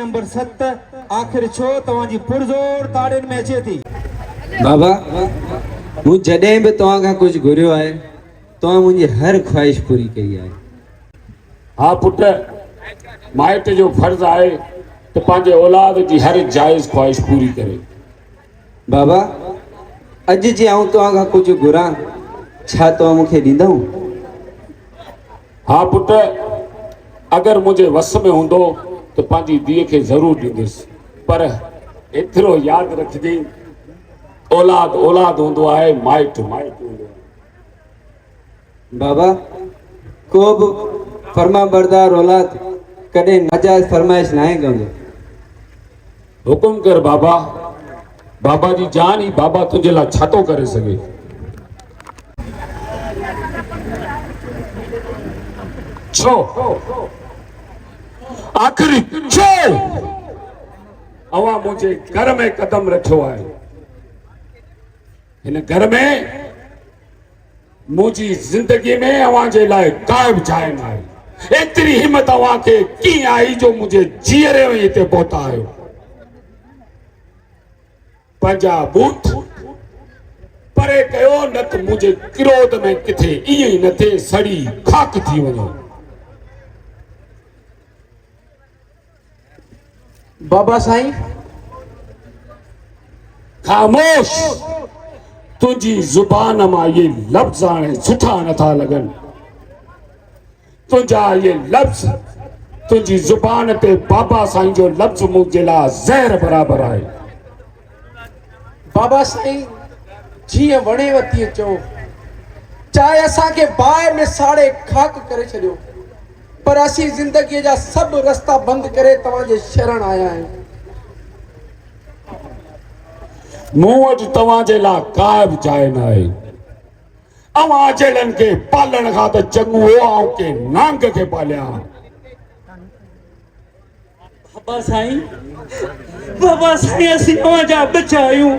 Number 7 आखिर छो तवाजी पुरजोर ताड़िन में अचे थी। बाबा मु जडे भी तवा का कुछ घुरियो है तो मुझे हर ख्वाहिश पूरी कई है। हाँ पुट, माइट जो फर्ज आए तो पांजे औलाद की हर जायज ख्वाहिश पूरी करे। बाबा अज जी आऊं तवा का कुछ घुरा छा तो मुखे दींदा? हाँ पुट, अगर मुझे वस में होंदो तो पांजी दिए के जरूर दींदुस, पर एतिरो याद रखजी औलाद औलाद होंदो आहे, माइट माइट होंदो आहे। बाबा को भी फरमा बरदार औलाद कदे नाजायज फरमाइश ना कंदो। हुकुम कर बाबा, बाबा जी जान ही बाबा तुझे ला छातो करे सके। छो आखिरी छो अवा मुझे घर में कदम रखो है। इन घर में मुझी जिंदगी में अवा जे लाए कायब जाए ना है। एतरी हिम्मत अवा के की आई जो मुझे जीरे में इते पहुंचा आयो। पंजा बूथ परे कयो न तो मुझे क्रोध में किथे इए न थे सड़ी खाक थी वनो। बाबा साईं खामोश, तुझी जुबान मां ये लफ्ज आने सुठा न था लगन। तुझा ये लफ्ज तुझी जुबान पे बाबा साईं जो लफ्ज मुझे ला जहर बराबर आए। बाबा साईं जी वणे वती चो चाहे असा के बाय में साड़े खाक करे छड़ियो, पर असी जिंदगी जा सब रास्ता बंद करे तवाजे शरण आया है। मुंह तवाजे ला कायब जाए ना है। अवा जेड़न के पालन खा तो चंगू आऊं के नांग के पालिया। बाबा साईं असी अवा जा बच्चा आयूं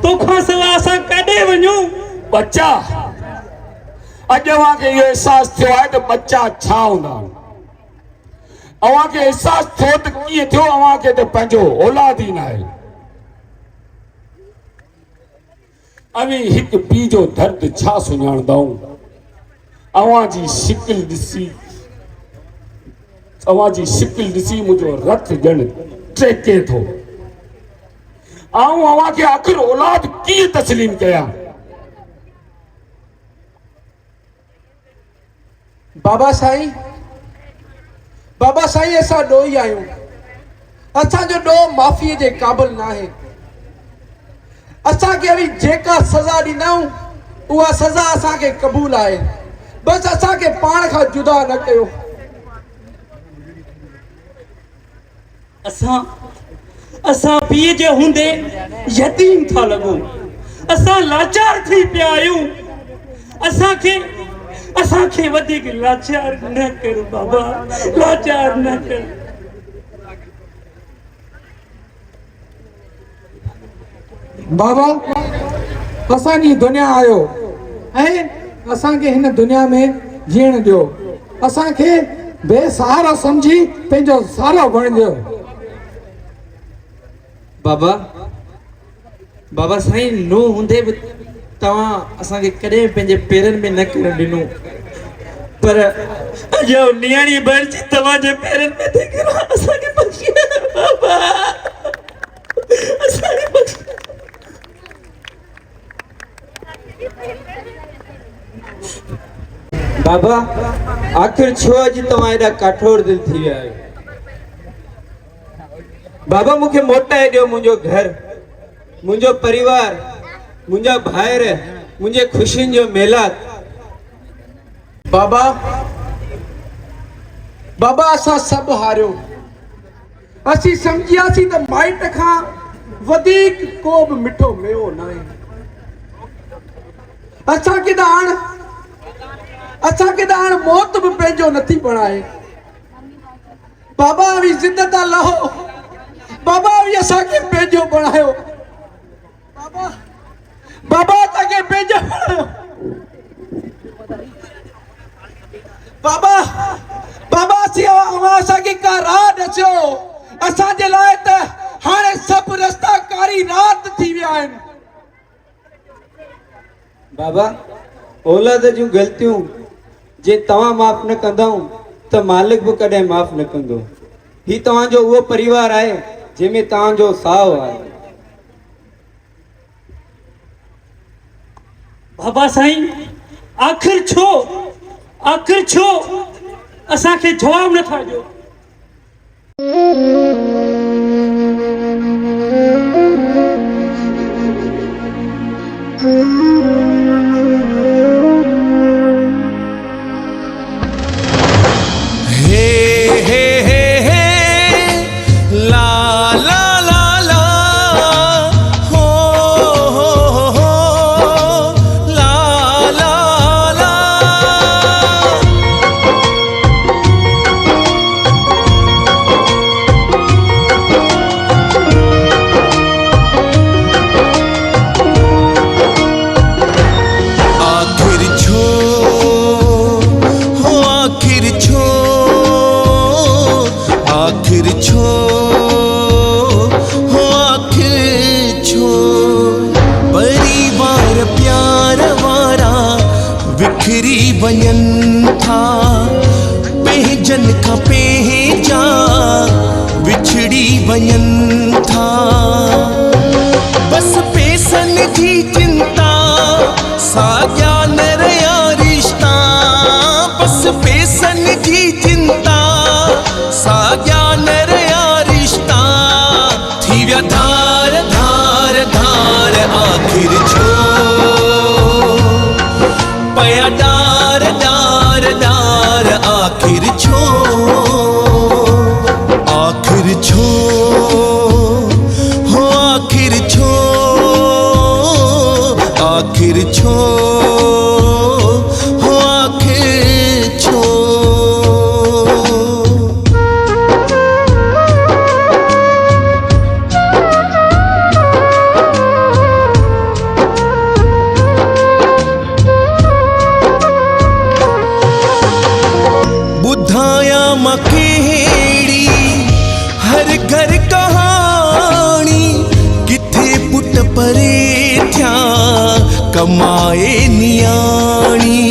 तो खां सवा असा कदे वणू? बच्चा अज अवा के ये एहसास थियो है तो बच्चा छा हुंदा। अवा के एहसास थियो तो किए थियो अवा के तो पंजो औलाद ही ना है। अवी हिक पी जो दर्द छा सुञाणदाऊं। अवा जी शिकिल दिसी, अवा जी शिकिल दिसी मुझो रत जन ट्रेके थो। आऊं अवा के आखिर औलाद की तस्लीम कया? बाबा साईं असा डोई आयूं, असा जो डो माफी जे काबिल ना है। असा के अभी जेका सजा दीनाऊं उहा सजा असा के कबूल आए, बस असा के पान का जुदा न कयो। असा असा पीए जे हुंदे यतीम था लगो, असा लाचार थी पिया आयूं। असा के वधिक लाचार न कर बाबा, लाचार न कर। बाबा असांजी दुनिया आयो ऐं असांखे हिन दुनिया में जीअण ॾियो। असांखे बेसहारा समझी पंहिंजो सहारो बणिजो। बाबा साईं नो हुंदे भी तवा असा के कदे पेंजे पेरन में न कर दिनो, पर जो नियाणी बणजी तवा जे पेरन में थे करा असा के बख्शी बाबा, असा के बख्शी। बाबा आखिर छो अज तवा एडा कठोर दिल थी विया आयो? बाबा मुखे मोटाए दियो मुझो घर, मुझो परिवार, मुझा भाइर, मुझे खुशियन जो मेला। बाबा असा सब हारियो। असी समझियासी तो माइट खां वधीक को भी मिठो मेवो ना है। असा के दाण मौत भी पेंजो नथी बणाए। बाबा अभी जिंदा लहो, बाबा अभी असा के पेंजो बणायो। बाबा असा के पेंजो बणायो। बाबा असी असा के का राह दस्यो, असांजे लाइ त हाणे सभु रस्ता कारी रात थी विया आहिनि। बाबा, औलाद जूं ग़लतियूं जे तव्हां माफ़ न कंदव त मालिक बि कॾहिं माफ़ न कंदो। ही तव्हांजो उहो परिवार आहे जंहिंमें तव्हांजो साहु आहे। बाबा साईं, आखिर छो असांखे जवाब नथा ॾियो? बिखरी वञनि था पंहिंजन खां पंहिंजा विछड़ी वञनि था। बस पैसनि जी चिंता साॻिया न रहिया रिश्ता। बस पैसनि जी चिंता साॻिया न रहिया रिश्ता। थी विया धार धार धार आख़िर छो पया डार डार डार आखिर छो हो आखिर छो आखिर छो हो आखिर छो। मकेड़ी हर घर कहानी किथे पुट परे थिया कमाए नियाणी।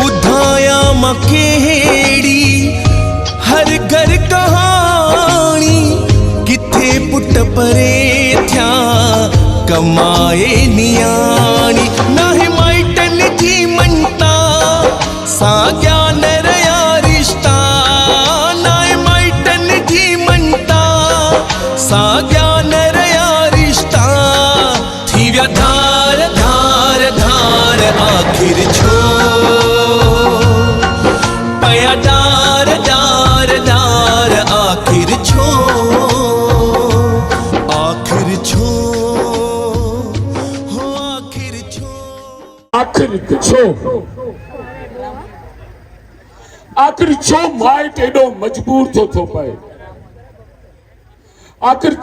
ॿुधाया मकेड़ी हर घर कहानी किथे पुट परे थिया कमाए नियाणी। नाहे माइटन जी मनता साॻिया न रहिया रिश्ता। नाहे माइटन जी मनता साॻिया न रहिया रिश्ता। थी विया धार धार धार आखिर छो पया डार डार डार आखिर छो आखिर छो आखिर छो माइट एॾो मजबूर थो पए। आखिर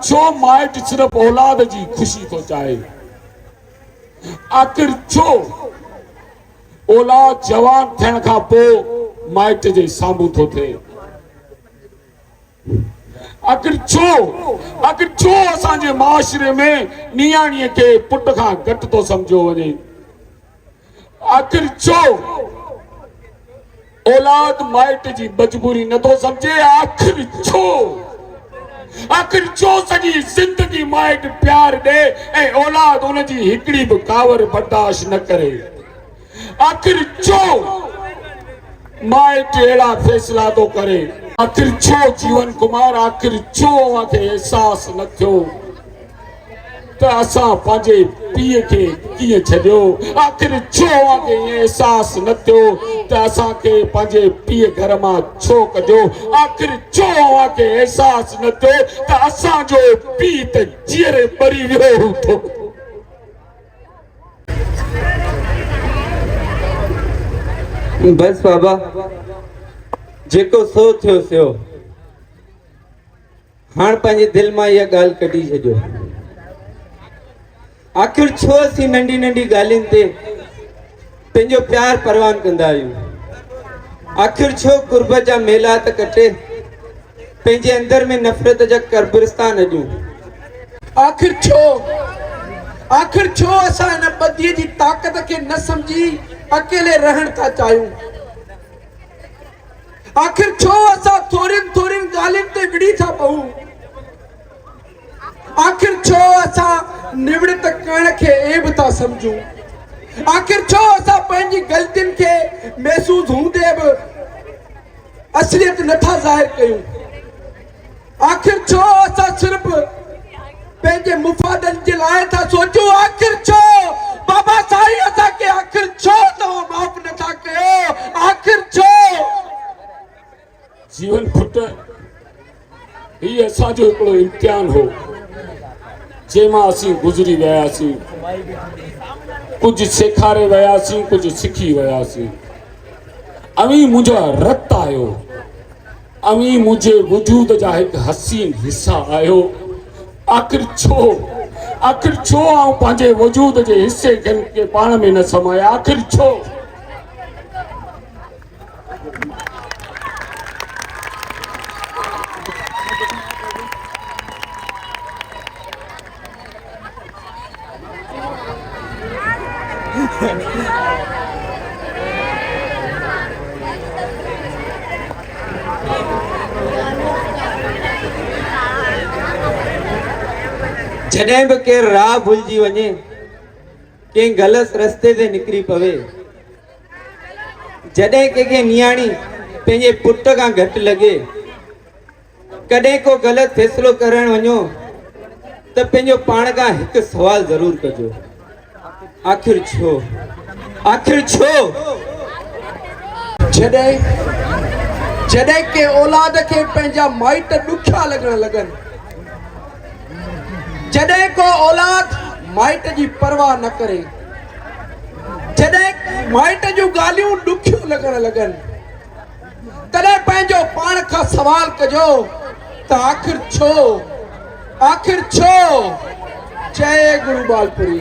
छो माइट सिर्फ औलाद जी खुशी थो चाहे। आखिर छो औलाद जवान थियण खां पोइ माइट जे साम्हूं थो थिए। आखिर छो असांजे माशरे में नियाणीअ खे पुट खां घटि थो सम्झो वञे। आखिर छो औलाद माइट जी मजबूरी नथो समझे। आखिर छो सॼी ज़िंदगी माइट प्यार ॾे ऐं औलाद उन जी हिकिड़ी बि कावर बर्दाश्त न करे। आखिर छो माइट अहिड़ा फैसला थो करे। आखिर छो जीवन कुमार आखिर छो अव्हांखे एहसास न थियो त असां पंहिंजे पीउ खे कीअं छॾियो। आखिर छो अव्हांखे एहसास न थियो त असांखे पंहिंजे पीउ घर मां छो कढियो। आखिर छो अव्हांखे एहसास न थियो त असांजो पीउ त जीअरे मरी वियो हुओ। बस बाबा, जेको सो थियो सो। हाणे पंहिंजे दिलि मां इहा ॻाल्हि कढी छॾियो। आखिर छो असीं नंढी नंढी ॻाल्हियुनि ते पंहिंजो प्यार परवान कंदा आहियूं। आखिर छो कुर्ब जा मेला त कटे पंहिंजे अंदर में नफ़रत जा कब्रिस्तान अॼूं। आखिर छो असां हिन बदीअ जी ताक़त खे न समझी अकेले रहण था चाहियूं। आखिर छो असां थोरियुनि ॻाल्हियुनि ते विड़ी था पऊं। आखिर छो असां निवृत करण खे ऐब था समझूं। आखिर छो असां पंहिंजी ग़लतियुनि खे महसूस हूंदे बि असलियत नथा ज़ाहिर कयूं। आखिर छो असां सिर्फ पंहिंजे मुफ़ादनि जे लाइ था सोचूं। आखिर छो बाबा साईं असांखे आखिर छो तव्हां माफ़ नथा कयो। आखिर छो जीवन पुट ही असांजो हिकिड़ो इम्तिहान हो जंहिंमां असीं गुज़री वियासीं। कुझु सेखारे वियासीं, कुझु सिखी वियासीं। अवी मुंहिंजो रत आयो, अवी मुंहिंजे वजूद जा हिकु हसीन हिस्सा आयो। आखिर छो आऊं पंहिंजे वजूद जे हिस्से खे पाण में न समाया। आखिर छो जॾहिं बि केरु राह भुलिजी वञे, कंहिं ग़लति रस्ते ते निकिरी पवे, जॾहिं कंहिंखे नियाणी पंहिंजे पुट खां घटि लॻे, कॾहिं को ग़लति फ़ैसिलो करणु वञो त पंहिंजो पाण खां हिकु सवाल ज़रूर कजो, आखिर छो? आखिर छो? जॾहिं के औलाद खे पंहिंजा माइट ॾुखिया लॻण लॻनि, जॾहिं को औलाद माइट जी परवाह न करे, जॾहिं माइट जूं ॻाल्हियूं ॾुखियूं लॻण लॻनि, तॾहिं पंहिंजो पाण खां सवाल कजो त आखिर छो? आखिर छो? जय गुरु बालपुरी।